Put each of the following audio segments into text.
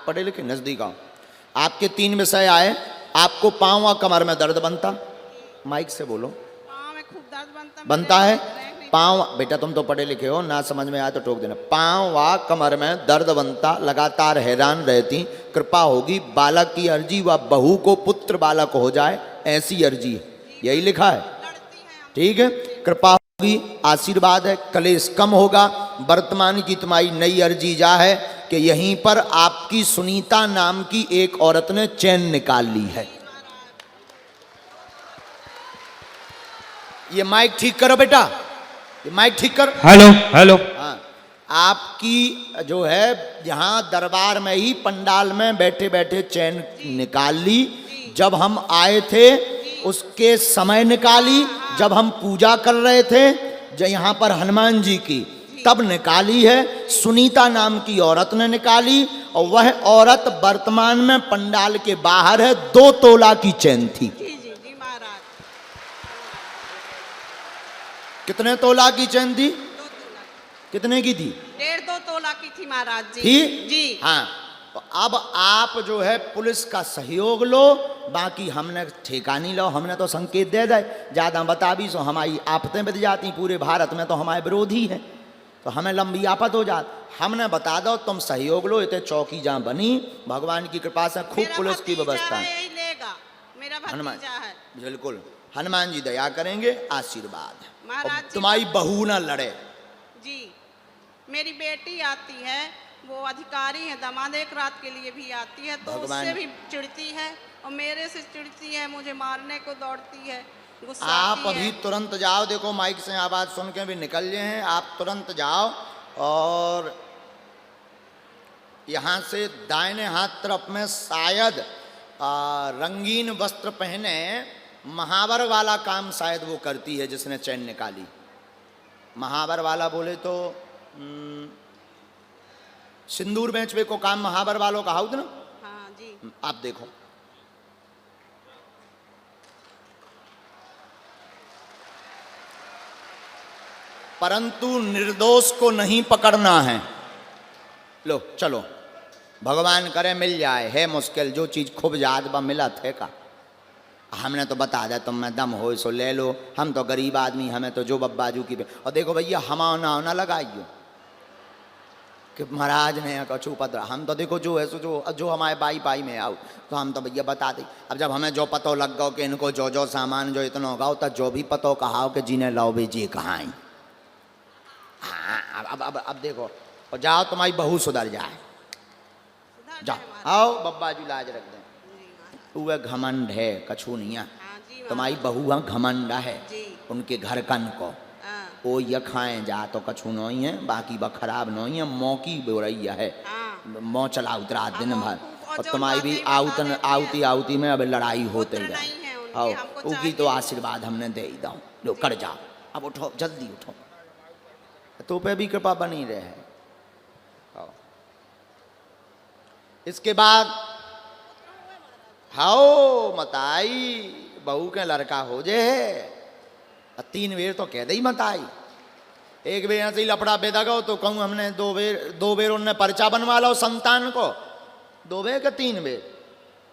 आप पढ़े लिखे, नजदीक आओ। आपके 3 विषय आए। आपको पाँव व कमर में दर्द बनता, माइक से बोलो। पाँव में खूब दर्द बनता है। पाँव, बेटा तुम तो पढ़े लिखे हो, ना समझ में आए तो टोक देना। पाँव व कमर में दर्द बनता, लगातार हैरान रहती, कृपा होगी बालक की अर्जी व बहू को पुत्र बालक हो जाए, ऐसी अर्जी है, यही लिखा है। ठीक है, कृपा होगी, आशीर्वाद है, कलेश कम होगा। वर्तमान की तुम्हारी नई अर्जी जा है कि यहीं पर आपकी सुनीता नाम की एक औरत ने चैन निकाल ली है। ये माइक ठीक करो बेटा, ये माइक ठीक करो। Hello hello. हाँ, आपकी जो है यहाँ दरबार में ही पंडाल में बैठे बैठे चैन निकाल ली। जब हम आए थे उसके समय निकाली, जब हम पूजा कर रहे थे जो यहाँ पर हनुमान जी की, तब निकाली है। सुनीता नाम की औरत ने निकाली, और वह औरत वर्तमान में पंडाल के बाहर है। 2 तोला की चैन थी। जी महाराज। कितने तोला की चैन थी? 2 तोला। कितने की थी? 1.5-2 तोला की थी महाराज जी। थी? जी हाँ। तो अब आप जो है पुलिस का सहयोग लो, बाकी हमने ठेका नहीं लो। हमने तो संकेत दे दे, ज़्यादा बता भी सो हमारी आफतें बच जाती। पूरे भारत में तो हमारे विरोधी हैं, तो हमें लंबी आफत हो जाती। हमने बता दो, तुम सहयोग लो। इतने चौकी जहाँ बनी, भगवान की कृपा से खूब पुलिस की व्यवस्था है। यही लेगा, मेरा भतीजा है। बिल्कुल, हनुमान जी दया करेंगे, आशीर्वाद। महाराज जी तुम्हारी बहू ना लड़े। जी, मेरी बेटी आती है, वो अधिकारी है, दामाद एक रात के लिए भी आती है, तो उससे भी चिढ़ती है और मेरे से चिढ़ती है, मुझे मारने को दौड़ती है, गुस्सा आप आती अभी है। तुरंत जाओ, देखो माइक से आवाज़ सुन के भी निकल गए हैं। आप तुरंत जाओ और यहाँ से दाहिने हाथ तरफ में शायद रंगीन वस्त्र पहने महावर वाला काम शायद वो करती है, जिसने चैन निकाली। महावर वाला बोले तो सिंदूर बेचवे को काम महावर वालों का हाउद ना। हाँ जी। आप देखो, परंतु निर्दोष को नहीं पकड़ना है। लो चलो, भगवान करे मिल जाए, है मुश्किल। जो चीज़ खूब याद बा मिला थे का, हमने तो बता दिया तुम में दम हो सो ले लो। हम तो गरीब आदमी, हमें तो जो बब्बाजू की। और देखो भैया, हमाना ना लगाइयो कि महाराज ने कछू पत्र। हम तो देखो जो है सो जो हमारे बाई पाई में आओ, तो हम तो भैया बता दें। अब जब हमें जो पतो लग गो कि इनको जो सामान जो इतना होगा, तो जो भी पतो कहा कि जिन्हें लाओ बेजिए कहाँ आई। हाँ, अब देखो, और जाओ तुम्हारी बहू सुधर जाए। जाओ, आओ बब्बाजू लाज रख दें। वह घमंड है, कछू नहीं है। तुम्हारी बहू घमंड है, उनके घर कन को वो ये खाएं जा तो कछू नहीं है, बाकी वह खराब नहीं है। मौकी बोरैया है, मौ चला उतरा दिन भर। और तुम्हारी भी आउती में अब लड़ाई होते गए। आओ, उनकी तो आशीर्वाद हमने दे ही दो। लो कर जाओ, अब उठो, जल्दी उठो, तो पे भी कृपा बनी रहे। इसके बाद हाओ मताई बहू के लड़का हो जे है। 3 बेर तो कह दे ही मताई। एक बेर ऐसे ही लपड़ा बेदा गो तो कहूँ हमने 2 बेर उनने पर्चा बनवा लो संतान को। 2 बेर के 3 बेर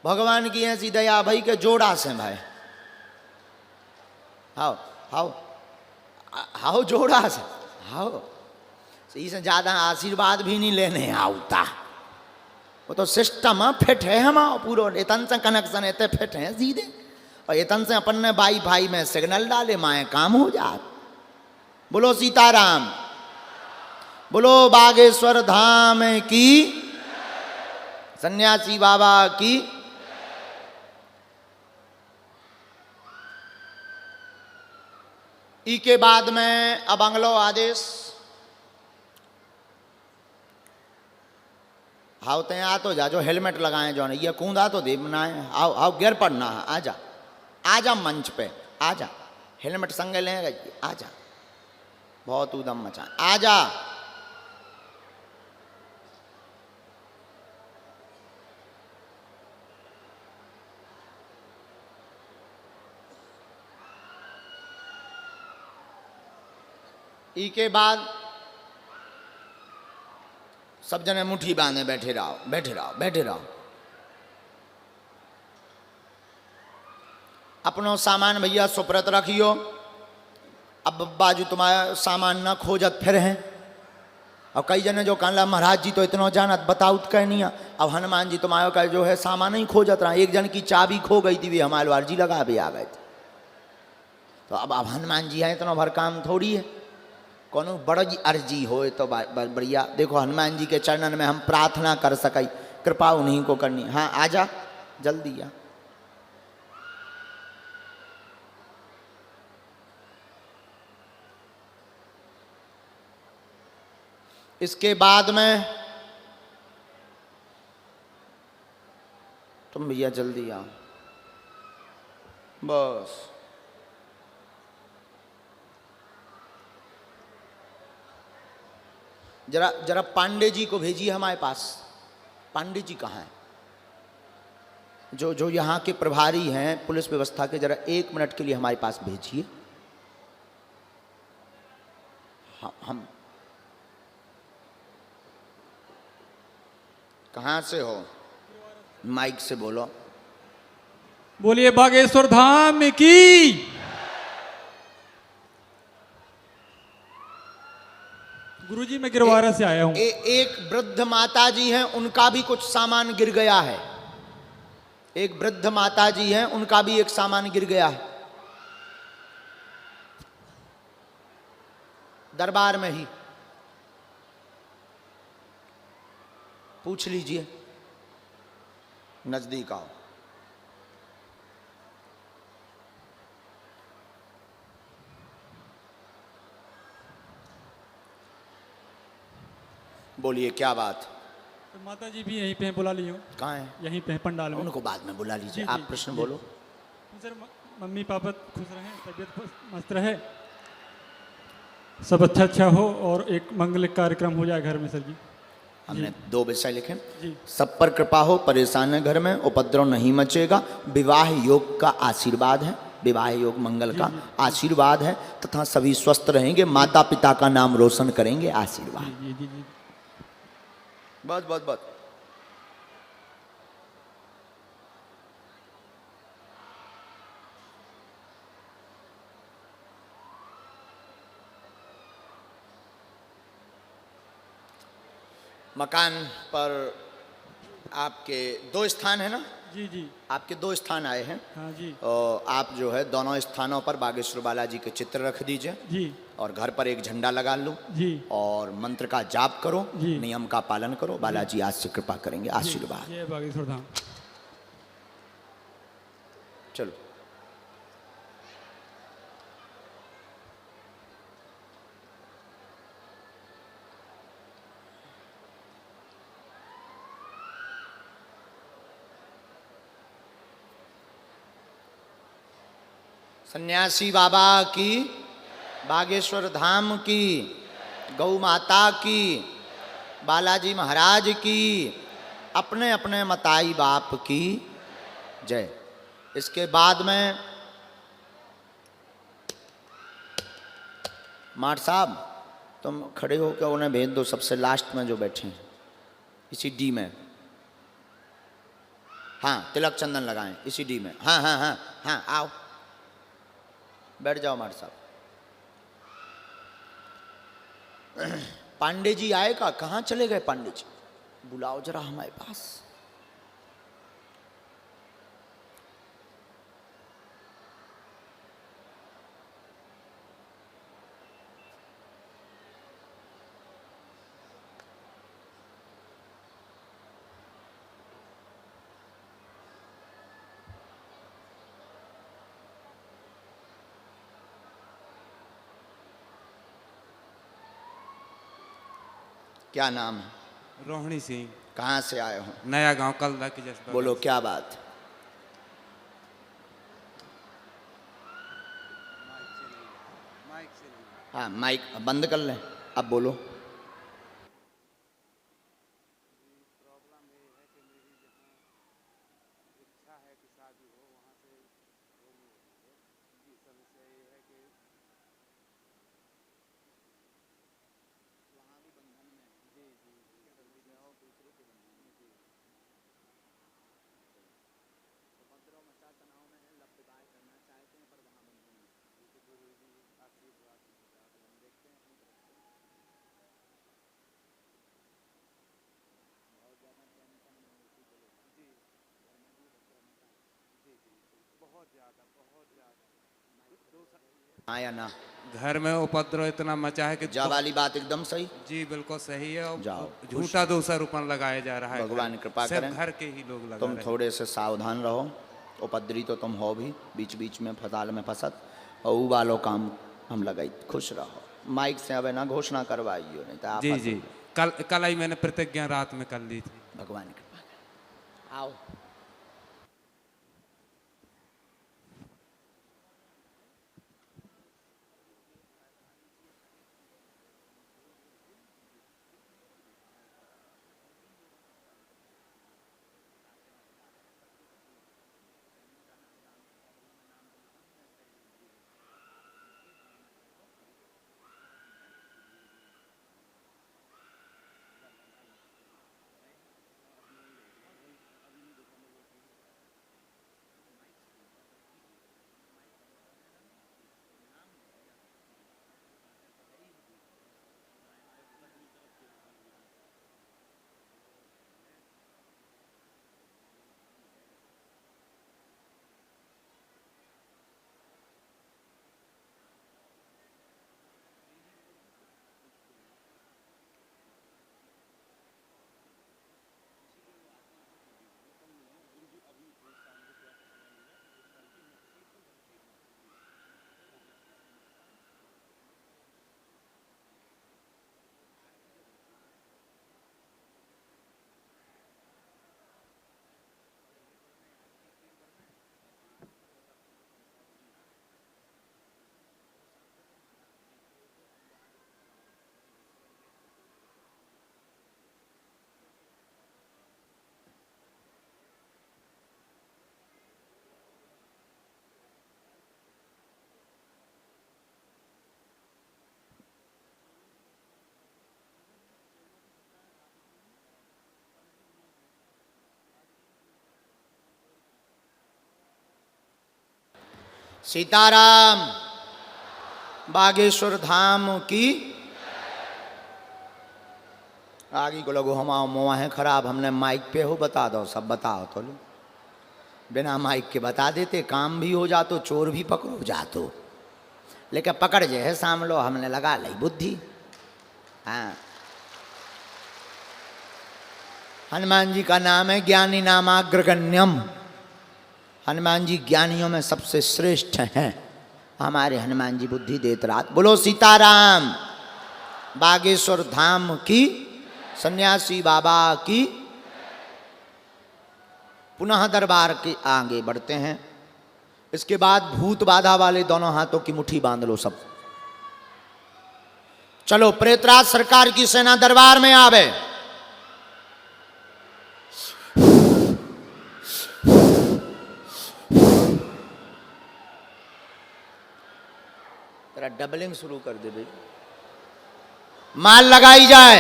भगवान की ऐसी दया भाई के जोड़ा से भाई। हाओ हाओ हाओ जोड़ा से हाओ, इससे ज़्यादा आशीर्वाद भी नहीं लेने आवता। वो तो सिस्टम फिट है हमारा पूरा, इतन से कनेक्शन इतने फिट है सीधे। और इतन से अपन ने बाई भाई में सिग्नल डाले, माए काम हो जात। बोलो सीताराम, बोलो बागेश्वर धाम की, सन्यासी बाबा की। ई के बाद में अब अगलो आदेश। हाउ ते आ तो जा, जो हेलमेट लगाए जो ये कूदा तो दे बनाए। आओ आओ, गिर पड़ना है, आजा आजा मंच पे, आजा हेलमेट संगे लेगा, आजा बहुत उदम मचा, आजा। ई के बाद सब जने मुट्ठी बांधे बैठे रहो, बैठे रहो, बैठे रहो। अपनो सामान भैया सुप्रत रखियो। अब बाजू तुम्हारा सामान ना खोजत फिर हैं। और कई जने जो कहला महाराज जी तो इतना जानत बताउत कह नहीं। अब हनुमान जी तुम्हारा का जो है सामान ही खोजत रहा। एक जन की चाबी खो गई थी, वे हमारे वार जी लगा भी आ गए थे। तो अब हनुमान जी है, इतना भर काम थोड़ी है। कोनो बड़ी अर्जी हो तो बढ़िया। देखो हनुमान जी के चरणन में हम प्रार्थना कर सके, कृपा उन्हीं को करनी। हाँ आजा जल्दी आ। इसके बाद में तुम भैया जल्दी आओ बस। जरा जरा पांडे जी को भेजिए हमारे पास। पांडे जी कहाँ हैं? जो यहाँ के प्रभारी हैं पुलिस व्यवस्था के, जरा 1 मिनट के लिए हमारे पास भेजिए। हम कहाँ से हो? माइक से बोलो। बोलिए बागेश्वर धाम की। गुरुजी मैं गिरवारा से आया हूँ। एक वृद्ध माता जी हैं, उनका भी कुछ सामान गिर गया है। एक वृद्ध माता जी हैं, उनका भी एक सामान गिर गया है दरबार में ही। पूछ लीजिए, नजदीक आओ। बोलिए क्या बात? तो माता जी भी यहीं पे हैं, बुला लियो। कहाँ है? यहीं पे हैं पंडाल में। उनको बाद में बुला लीजिए। जी, आप जी, प्रश्न जी। बोलो। सर मम्मी पापा खुश रहें, तबीयत मस्त रहे, सब अच्छा हो और एक मंगलिक कार्यक्रम हो जाए घर में सर जी। हमने 2 विषय लिखे। जी। सब पर कृपा हो, परेशान है घर में, उपद्रव नहीं मचेगा, विवाह योग का आशीर्वाद है, विवाह योग मंगल का आशीर्वाद है, तथा सभी स्वस्थ रहेंगे, माता पिता का नाम रोशन करेंगे, आशीर्वाद। जी जी जी। बस बस बस। मकान पर आपके 2 स्थान है ना? जी जी। आपके 2 स्थान आए हैं। हाँ जी। और आप जो है दोनों स्थानों पर बागेश्वर बालाजी के चित्र रख दीजिए। जी। और घर पर एक झंडा लगा लो। जी। और मंत्र का जाप करो, जी। नियम का पालन करो, बालाजी आज से कृपा करेंगे, आशीर्वाद। जय बागेश्वर धाम। चलो सन्यासी बाबा की, बागेश्वर धाम की, गौ माता की, बालाजी महाराज की, अपने अपने मताई बाप की जय। इसके बाद में मार साहब तुम खड़े हो के उन्हें भेज दो, सबसे लास्ट में जो बैठे हैं इसी डी में। हाँ तिलक चंदन लगाएं इसी डी में। हाँ हाँ हाँ हाँ आओ बैठ जाओ मार साहब। पांडे जी आएगा? कहाँ चले गए पांडे जी? बुलाओ जरा हमारे पास। क्या नाम है? रोहिणी सिंह। कहाँ से आए हो? नया गांव कलदा की जसबा। बोलो क्या बात? हाँ माइक बंद कर लें, अब बोलो। हाँ या ना? घर में उपद्रव इतना मचा है कि जा वाली बात एकदम सही। जी बिल्कुल सही है। और जाओ, झूठा दोषारोपण लगाया जा रहा है। भगवान कृपा सिर्फ करें। घर के ही लोग लगा तुम रहे हैं। थोड़े से सावधान रहो। उपद्री तो तुम हो भी, बीच बीच में फसाल में फंसत और ऊ वालो काम हम लगाई। खुश रहो। माइक से अब ना घोषणा करवाइयो, नहीं तो आप जी जी, कल ही मैंने प्रतिज्ञा रात में कर ली थी। भगवान कृपा करें। आओ। सीताराम। बागेश्वर धाम की। आगे को लगो हम मुआ है खराब, हमने माइक पे हो बता दो, सब बताओ तो लो। बिना माइक के बता देते, काम भी हो जातो, चोर भी पकड़ो जातो, लेकिन पकड़ जे है सामलो, हमने लगा ली बुद्धि। हाँ, हनुमान जी का नाम है ज्ञानी नामाग्रगण्यम। हनुमान जी ज्ञानियों में सबसे श्रेष्ठ हैं। हमारे हनुमान जी बुद्धि देत रात। बोलो सीताराम। बागेश्वर धाम की। सन्यासी बाबा की। पुनः दरबार के आगे बढ़ते हैं। इसके बाद भूत बाधा वाले दोनों हाथों की मुट्ठी बांध लो सब। चलो, प्रेतराज सरकार की सेना दरबार में आवे। तेरा डबलिंग शुरू कर दे भाई। माल लगाई जाए,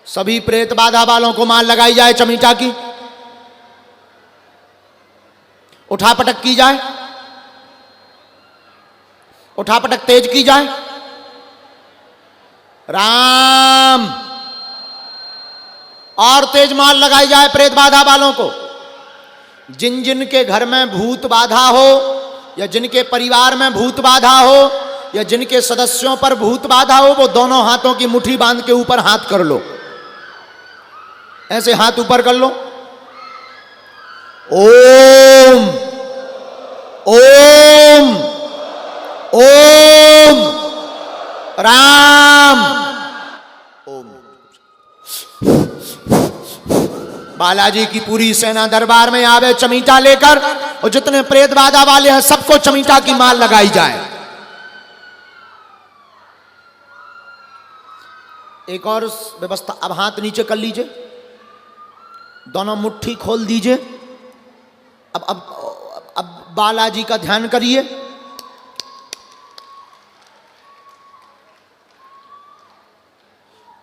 सभी प्रेत बाधा वालों को माल लगाई जाए चमीटा की। उठापटक की जाए, उठापटक तेज की जाए। राम। और तेज माल लगाई जाए प्रेत बाधा वालों को। जिन जिन के घर में भूत बाधा हो, या जिनके परिवार में भूत बाधा हो, या जिनके सदस्यों पर भूत बाधा हो, वो दोनों हाथों की मुट्ठी बांध के ऊपर हाथ कर लो। ऐसे हाथ ऊपर कर लो। ओम ओम ओम राम ओम। बालाजी की पूरी सेना दरबार में आवे चमीटा लेकर, और जितने प्रेत बाधा वाले हैं सबको चमीटा की माल लगाई जाए। एक और व्यवस्था। अब हाथ नीचे कर लीजिए, दोनों मुट्ठी खोल दीजिए। अब बालाजी का ध्यान करिए।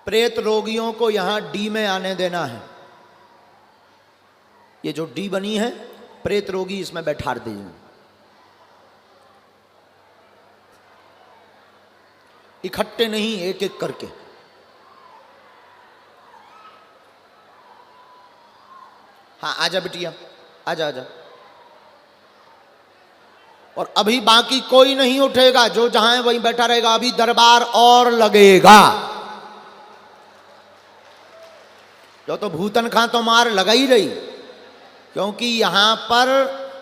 प्रेत रोगियों को यहां डी में आने देना है। ये जो डी बनी है, प्रेत रोगी इसमें बैठा दीजिए। इकट्ठे नहीं, एक एक करके। हाँ, आजा बिटिया, आजा आजा। और अभी बाकी कोई नहीं उठेगा, जो जहां है वहीं बैठा रहेगा। अभी दरबार और लगेगा। जो तो भूतन खां तो मार लगा ही रही, क्योंकि यहां पर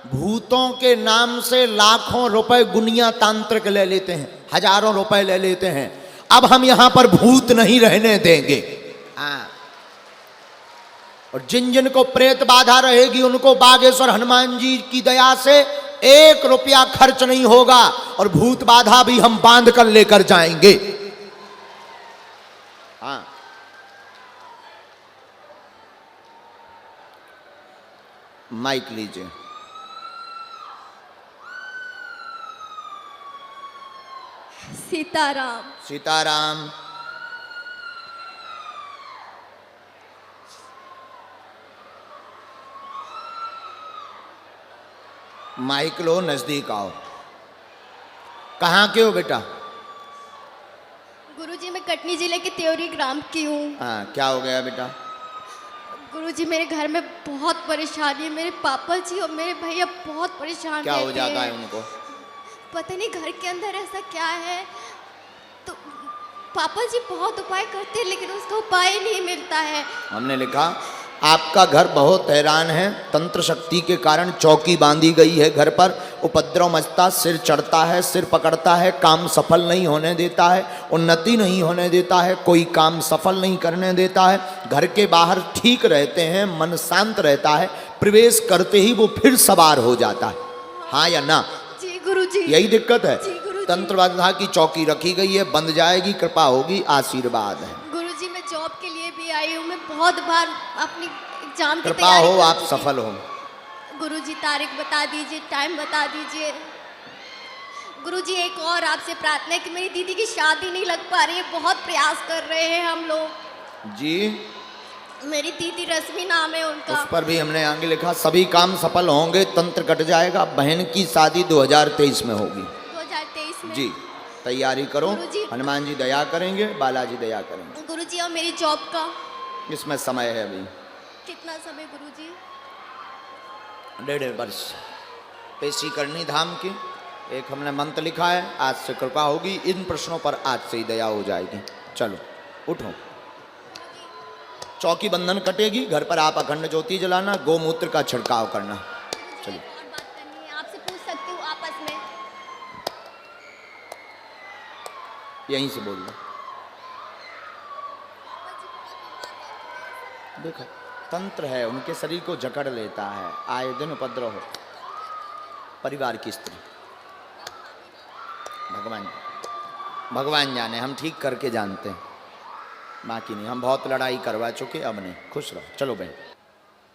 भूतों के नाम से लाखों रुपए गुनिया तांत्रिक ले लेते हैं, हजारों रुपए ले लेते हैं। अब हम यहां पर भूत नहीं रहने देंगे। हाँ, और जिन जिन को प्रेत बाधा रहेगी उनको बागेश्वर हनुमान जी की दया से 1 रुपया खर्च नहीं होगा, और भूत बाधा भी हम बांध कर लेकर जाएंगे। हाँ, माइक लीजिए। सीताराम। सीताराम। माइक लो, नजदीक आओ। कहाँ के हो बेटा? गुरुजी मैं कटनी जिले के त्योरी ग्राम की हूँ। हाँ, क्या हो गया बेटा? गुरुजी मेरे घर में बहुत परेशानी है। मेरे पापा जी और मेरे भैया बहुत परेशान क्या हो रहते जाता है हैं। उनको? पता नहीं घर के अंदर ऐसा क्या है। तो पापा जी बहुत उपाय करते हैं लेकिन उसका उपाय नहीं मिलता है। हमने लिखा आपका घर बहुत हैरान है, तंत्र शक्ति के कारण चौकी बांधी गई है घर पर, उपद्रव मचता, सिर चढ़ता है, सिर पकड़ता है, काम सफल नहीं होने देता है, उन्नति नहीं होने देता है, कोई काम सफल नहीं करने देता है। घर के बाहर ठीक रहते हैं, मन शांत रहता है, प्रवेश करते ही वो फिर सवार हो जाता है। हाँ या ना? जी गुरुजी। यही दिक्कत है। जी गुरुजी। तंत्र बाधा की चौकी रखी गई है, बंद जाएगी, कृपा होगी, आशीर्वाद है। गुरुजी मैं जॉब के लिए भी आई हूँ। मैं बहुत बार अपनी एग्जाम की कृपा तैयारी हो, कर आप चुकी सफल हो। गुरुजी तारीख बता दीजिए, टाइम बता दीजिए। गुरुजी एक और आपसे प्रार्थना है कि मेरी दीदी की शादी नहीं लग पा रही है। बहुत प्रयास कर रहे हैं हम लोग। जी, मेरी दीदी रश्मि नाम है उनका। उस पर भी हमने आगे लिखा सभी काम सफल होंगे, तंत्र कट जाएगा, बहन की शादी 2023 में होगी। 2023 में। जी, तैयारी करो, गुरुजी। हनुमान जी दया करेंगे, बालाजी दया करेंगे। गुरुजी और मेरी जॉब का इसमें समय है अभी कितना समय गुरुजी? 1.5 वर्ष पेशी करनी धाम की। एक हमने मंत्र लिखा है, आज से कृपा होगी, इन प्रश्नों पर आज से ही दया हो जाएगी। चलो उठो, चौकी बंधन कटेगी, घर पर आप अखंड ज्योति जलाना, गोमूत्र का छिड़काव करना। चलिए, एक और बात करनी है आपसे, पूछ सकती हूँ आपस में? यहीं से बोल लो। देखो, तंत्र है, उनके शरीर को जकड़ लेता है, आए दिन उपद्रव हो। परिवार की स्त्री, भगवान जाने, हम ठीक करके जानते हैं, बाकी नहीं। हम बहुत लड़ाई करवा चुके, अब नहीं। खुश रहो। चलो बहन।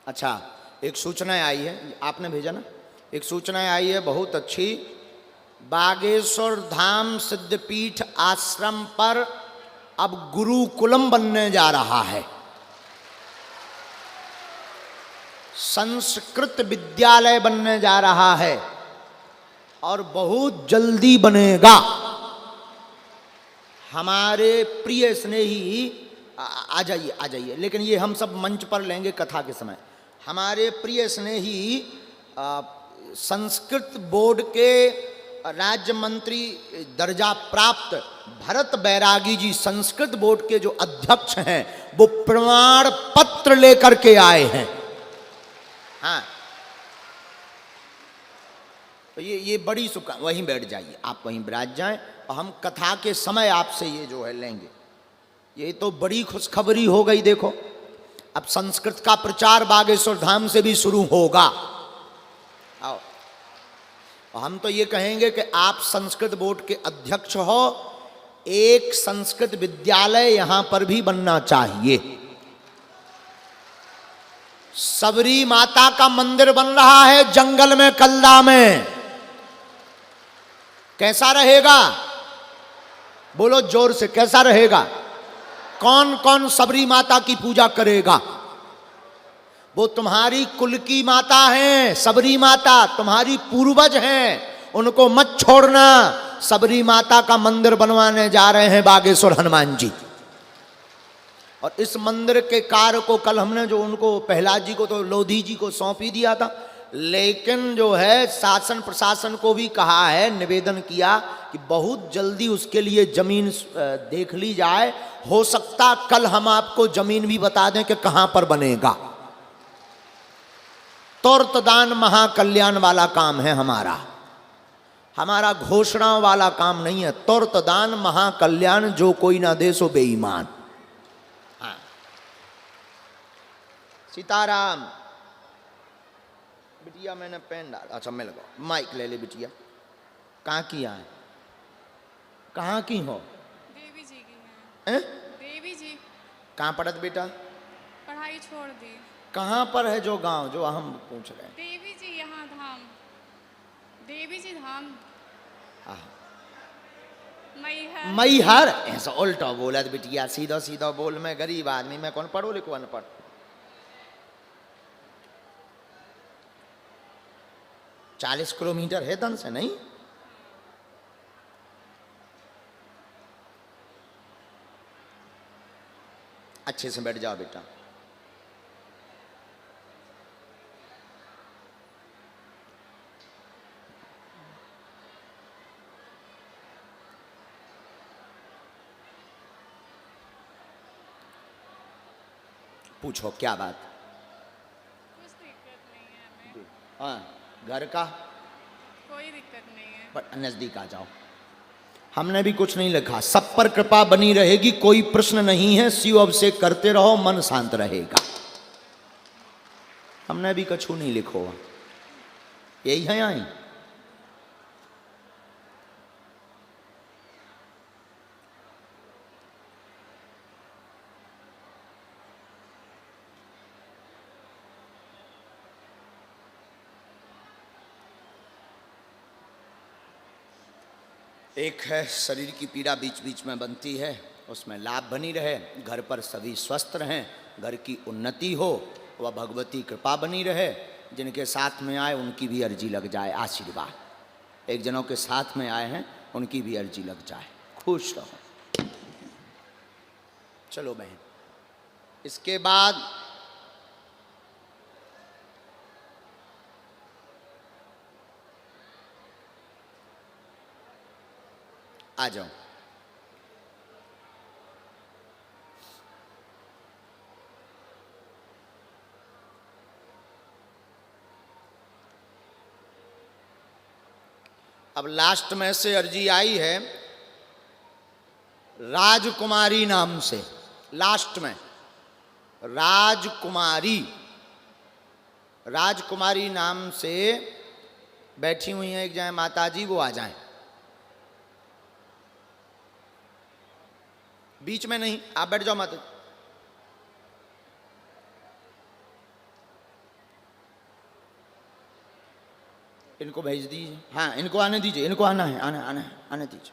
अच्छा, एक सूचना आई है, आपने भेजा ना? एक सूचना आई है बहुत अच्छी। बागेश्वर धाम सिद्धपीठ आश्रम पर अब गुरुकुलम बनने जा रहा है। संस्कृत विद्यालय बनने जा रहा है और बहुत जल्दी बनेगा। हमारे प्रिय स्नेही आ जाइए, आ जाइए, लेकिन ये हम सब मंच पर लेंगे कथा के समय। हमारे प्रिय स्नेही संस्कृत बोर्ड के राज्य मंत्री दर्जा प्राप्त भरत बैरागी जी, संस्कृत बोर्ड के जो अध्यक्ष हैं, वो प्रमाण पत्र लेकर के आए हैं। हाँ, तो ये बड़ी सुख। वहीं बैठ जाइए, आप वहीं बैठ जाएं, और हम कथा के समय आपसे ये जो है लेंगे। ये तो बड़ी खुशखबरी हो गई। देखो, अब संस्कृत का प्रचार बागेश्वर धाम से भी शुरू होगा। आओ, और हम तो ये कहेंगे कि आप संस्कृत बोर्ड के अध्यक्ष हो, एक संस्कृत विद्यालय यहां पर भी बनना चाहिए। सबरी माता का मंदिर बन रहा है जंगल में, कल्ला में। कैसा रहेगा? बोलो जोर से, कैसा रहेगा? कौन कौन सबरी माता की पूजा करेगा? वो तुम्हारी कुल की माता हैं, सबरी माता तुम्हारी पूर्वज हैं, उनको मत छोड़ना। सबरी माता का मंदिर बनवाने जा रहे हैं बागेश्वर हनुमान जी। और इस मंदिर के कार्य को कल हमने जो उनको प्रहलाद जी को तो लोधी जी को सौंप ही दिया था। लेकिन जो है शासन प्रशासन को भी कहा है, निवेदन किया कि बहुत जल्दी उसके लिए जमीन देख ली जाए। हो सकता कल हम आपको जमीन भी बता दें कि कहां पर बनेगा। तुर्तदान महाकल्याण वाला काम है हमारा, हमारा घोषणा वाला काम नहीं है। तुर्तदान महाकल्याण, जो कोई ना दे सो बेईमान। हाँ। सीताराम। बिटिया मैंने पेन डाला, अच्छा मैं लगाओ, माइक ले ले बिटिया। कहाँ की है, कहाँ की हो? देवी जी की हैं। देवी जी। कहाँ पढ़त बेटा? पढ़ाई छोड़ दी। कहाँ पर है जो गांव जो हम पूछ रहे हैं? देवी जी यहाँ धाम, देवी जी धाम मैहर। मैहर ऐसा उल्टा बोला बिटिया, सीधा सीधा बोल। मैं गरीब आदमी, मैं कौन पढ़ो लिखो अनपढ़। 40 किलोमीटर है दन से, नहीं? अच्छे से बैठ जाओ बेटा। पूछो क्या बात? कुछ दिक्कत नहीं है हमें। हाँ, घर का कोई दिक्कत नहीं है। पर नजदीक आ जाओ। हमने भी कुछ नहीं लिखा, सब पर कृपा बनी रहेगी, कोई प्रश्न नहीं है, शिव अभिषेक करते रहो, मन शांत रहेगा। हमने भी कछु नहीं लिखो, यही है आई। एक है शरीर की पीड़ा बीच बीच में बनती है, उसमें लाभ बनी रहे, घर पर सभी स्वस्थ रहें, घर की उन्नति हो, वह भगवती कृपा बनी रहे। जिनके साथ में आए उनकी भी अर्जी लग जाए, आशीर्वाद। एक जनों के साथ में आए हैं उनकी भी अर्जी लग जाए, खुश रहो। चलो बहन, इसके बाद आ जाओ। अब लास्ट में से अर्जी आई है राजकुमारी नाम से, लास्ट में राजकुमारी, राजकुमारी नाम से बैठी हुई हैं एक जाए माताजी, वो आ जाएं। बीच में नहीं, आप बैठ जाओ माता। इनको भेज दीजिए। हाँ, इनको आने दीजिए, इनको आना है, आने दीजिए।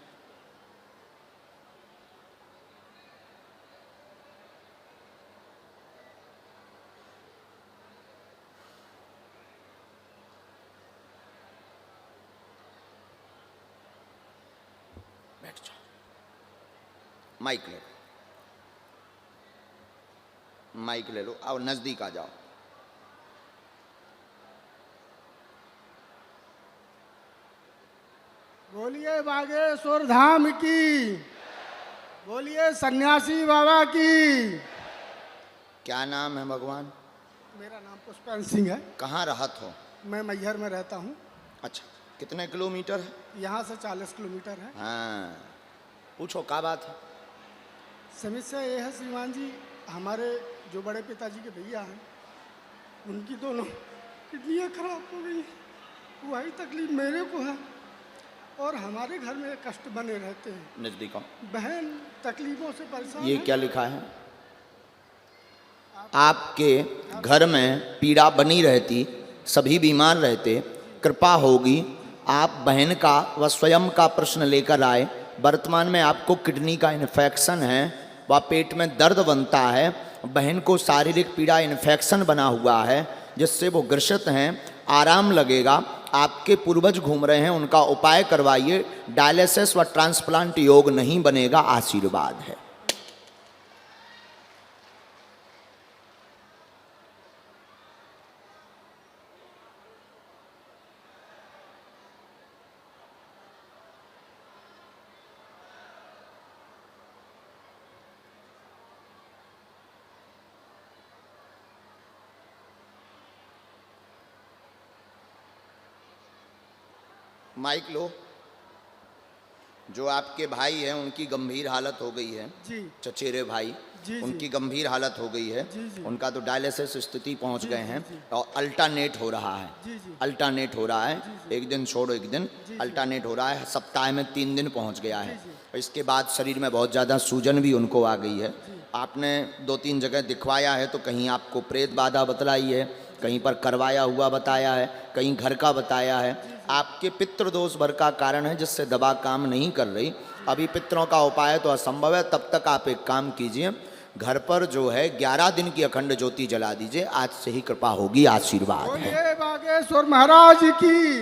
बैठ जाओ, माइक ले लो, माइक ले लो, और नजदीक आ जाओ। बोलिए बागेश्वर धाम की, बोलिए सन्यासी बाबा की। क्या नाम है भगवान? मेरा नाम पुष्पन सिंह है। कहाँ रहत हो? मैं मैहर में रहता हूँ। अच्छा, कितने किलोमीटर है? यहाँ से 40 किलोमीटर है। हाँ, पूछो क्या बात है? समस्या ये है श्रीमान जी, हमारे जो बड़े पिताजी के भैया हैं उनकी दोनों किडनियाँ खराब हो गई, वही तकलीफ मेरे को है और हमारे घर में कष्ट बने रहते हैं। नजदीक आओ। बहन तकलीफों से परेशान ये है। क्या लिखा है? आपके घर में पीड़ा बनी रहती, सभी बीमार रहते, कृपा होगी, आप बहन का व स्वयं का प्रश्न लेकर आए। वर्तमान में आपको किडनी का इन्फेक्शन है व पेट में दर्द बनता है, बहन को शारीरिक पीड़ा इन्फेक्शन बना हुआ है जिससे वो ग्रसित हैं, आराम लगेगा। आपके पूर्वज घूम रहे हैं, उनका उपाय करवाइए। डायलिसिस व ट्रांसप्लांट योग नहीं बनेगा, आशीर्वाद है। माइक लो। जो आपके भाई हैं उनकी गंभीर हालत हो गई है, जी चचेरे भाई, जी, उनकी गंभीर हालत हो गई है, जी, जी। उनका तो डायलिसिस स्थिति पहुंच जी, गए जी, हैं जी। और अल्टरनेट हो रहा है। जी जी अल्टरनेट हो रहा है, एक दिन छोड़ो एक दिन जी। अल्टरनेट हो रहा है। सप्ताह में 3 दिन पहुंच गया है। जी, और इसके बाद शरीर में बहुत ज़्यादा सूजन भी उनको आ गई है। आपने 2-3 जगह दिखवाया है, तो कहीं आपको प्रेत बाधा बतलाई है, कहीं पर करवाया हुआ बताया है, कहीं घर का बताया है। आपके पितृदोष भर का कारण है जिससे दवा काम नहीं कर रही। अभी पितरों का उपाय तो असंभव है। तब तक आप एक काम कीजिए, घर पर जो है 11 दिन की अखंड ज्योति जला दीजिए। आज से ही कृपा होगी, आशीर्वाद है। बोलिए बागेश्वर महाराज की।